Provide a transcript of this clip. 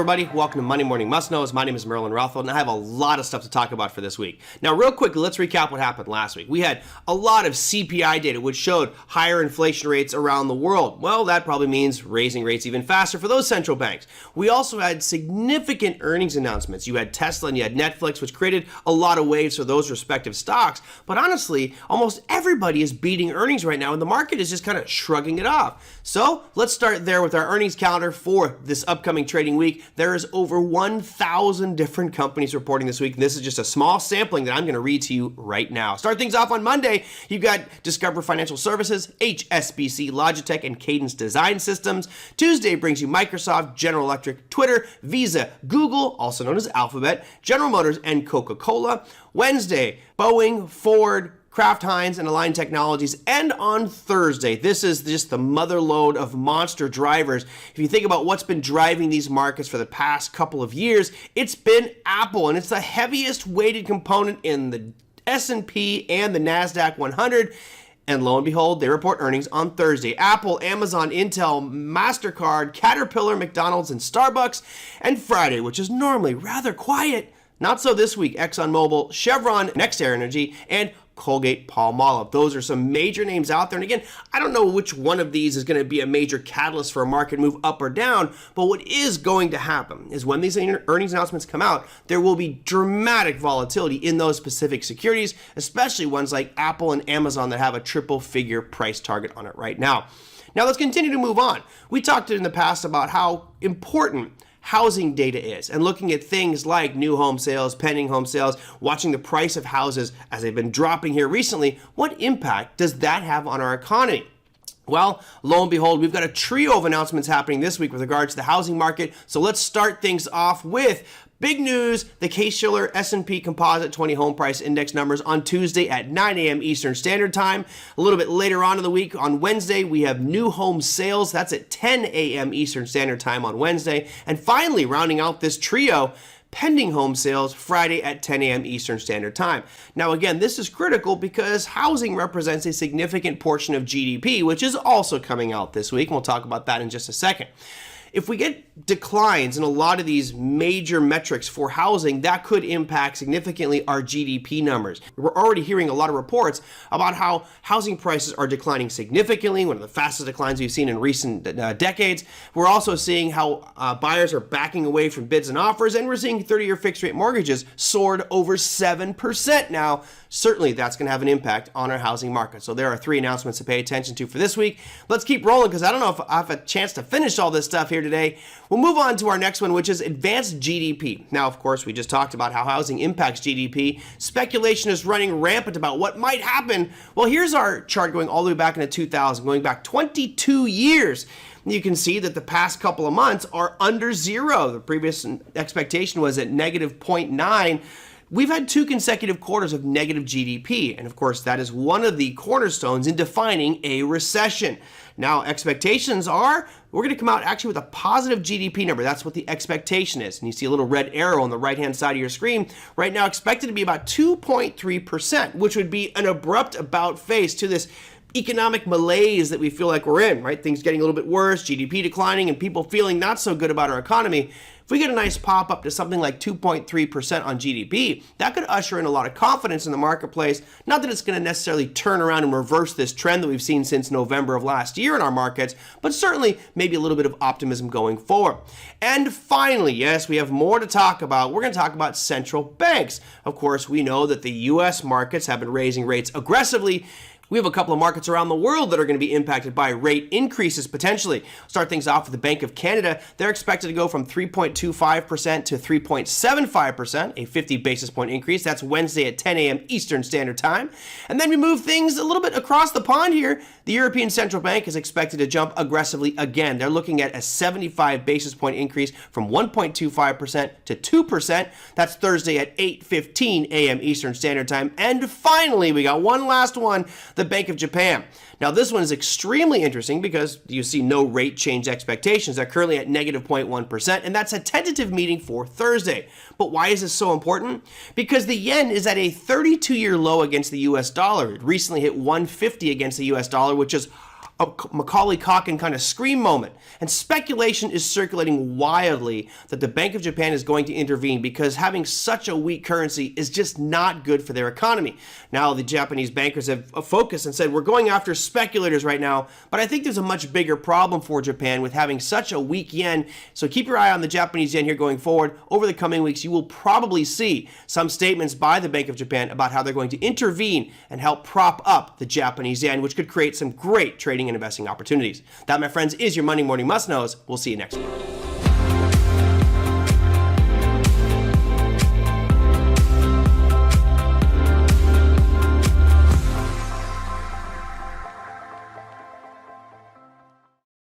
everybody. Welcome to Monday Morning Must Knows. My name is Merlin Rothfeld, and I have a lot of stuff to talk about for this week. Now, real quickly, let's recap what happened last week. We had a lot of CPI data, which showed higher inflation rates around the world. Well, that probably means raising rates even faster for those central banks. We also had significant earnings announcements. You had Tesla and you had Netflix, which created a lot of waves for those respective stocks. But honestly, almost everybody is beating earnings right now, and the market is just kind of shrugging it off. So let's start there with our earnings calendar for this upcoming trading week. There is over 1,000 different companies reporting this week. And this is just a small sampling that I'm going to read to you right now. Start things off on Monday. You've got Discover Financial Services, HSBC, Logitech, and Cadence Design Systems. Tuesday brings you Microsoft, General Electric, Twitter, Visa, Google, also known as Alphabet, General Motors, and Coca-Cola. Wednesday, Boeing, Ford, Kraft Heinz, and Align Technologies. And on Thursday, this is just the mother lode of monster drivers. If you think about what's been driving these markets for the past couple of years, it's been Apple, and it's the heaviest weighted component in the S&P and the NASDAQ 100. And lo and behold, they report earnings on Thursday. Apple, Amazon, Intel, MasterCard, Caterpillar, McDonald's, and Starbucks. And Friday, which is normally rather quiet, not so this week, ExxonMobil, Chevron, NextEra Energy, and Colgate-Palmolive. Those are some major names out there. And again, I don't know which one of these is going to be a major catalyst for a market move up or down, but what is going to happen is when these earnings announcements come out, there will be dramatic volatility in those specific securities, especially ones like Apple and Amazon that have a triple-figure price target on it right now. Now let's continue to move on. We talked in the past about how important housing data is, and looking at things like new home sales, pending home sales, watching the price of houses as they've been dropping here recently. What impact does that have on our economy? Well, lo and behold, we've got a trio of announcements happening this week with regards to the housing market. So let's start things off with big news, the Case-Shiller S&P Composite 20 Home Price Index numbers on Tuesday at 9 a.m. Eastern Standard Time. A little bit later on in the week, on Wednesday, we have new home sales. That's at 10 a.m. Eastern Standard Time on Wednesday. And finally, rounding out this trio, pending home sales Friday at 10 a.m. Eastern Standard Time. Now, again, this is critical because housing represents a significant portion of GDP, which is also coming out this week. And we'll talk about that in just a second. If we get declines in a lot of these major metrics for housing, that could impact significantly our GDP numbers. We're already hearing a lot of reports about how housing prices are declining significantly, one of the fastest declines we've seen in recent decades. We're also seeing how buyers are backing away from bids and offers, and we're seeing 30-year fixed-rate mortgages soared over 7% now. Certainly, that's going to have an impact on our housing market. So there are three announcements to pay attention to for this week. Let's keep rolling because I don't know if I have a chance to finish all this stuff here today. We'll move on to our next one, which is advanced GDP. Now, of course, we just talked about how housing impacts GDP. Speculation is running rampant about what might happen. Well, here's our chart going all the way back into 2000, going back 22 years. You can see that the past couple of months are under zero. The previous expectation was at negative 0.9. We've had two consecutive quarters of negative GDP, and of course that is one of the cornerstones in defining a recession. Now, expectations are we're going to come out actually with a positive GDP number. That's what the expectation is. And you see a little red arrow on the right-hand side of your screen. Right now expected to be about 2.3%, which would be an abrupt about face to this economic malaise that we feel like we're in, right? Things getting a little bit worse, GDP declining, and people feeling not so good about our economy. If we get a nice pop up to something like 2.3% on GDP, that could usher in a lot of confidence in the marketplace. Not that it's going to necessarily turn around and reverse this trend that we've seen since November of last year in our markets, but certainly maybe a little bit of optimism going forward. And finally, yes, we have more to talk about. We're going to talk about central banks. Of course, we know that the U.S. markets have been raising rates aggressively. We have a couple of markets around the world that are going to be impacted by rate increases potentially. Start things off with the Bank of Canada. They're expected to go from 3.25% to 3.75%, a 50 basis point increase. That's Wednesday at 10 a.m. Eastern Standard Time. And then we move things a little bit across the pond here. The European Central Bank is expected to jump aggressively again. They're looking at a 75 basis point increase from 1.25% to 2%. That's Thursday at 8:15 a.m. Eastern Standard Time. And finally, we got one last one. The Bank of Japan. Now, this one is extremely interesting because you see no rate change expectations. They're currently at negative 0.1%, and that's a tentative meeting for Thursday. But why is this so important? Because the yen is at a 32-year low against the U.S. dollar. It recently hit 150 against the U.S. dollar, which is a Macaulay Culkin kind of Scream moment. And speculation is circulating wildly that the Bank of Japan is going to intervene because having such a weak currency is just not good for their economy. Now, the Japanese bankers have focused and said, we're going after speculators right now, but I think there's a much bigger problem for Japan with having such a weak yen. So keep your eye on the Japanese yen here going forward. Over the coming weeks, you will probably see some statements by the Bank of Japan about how they're going to intervene and help prop up the Japanese yen, which could create some great trading and investing opportunities. That, my friends, is your Monday Morning Must-Knows. We'll see you next week.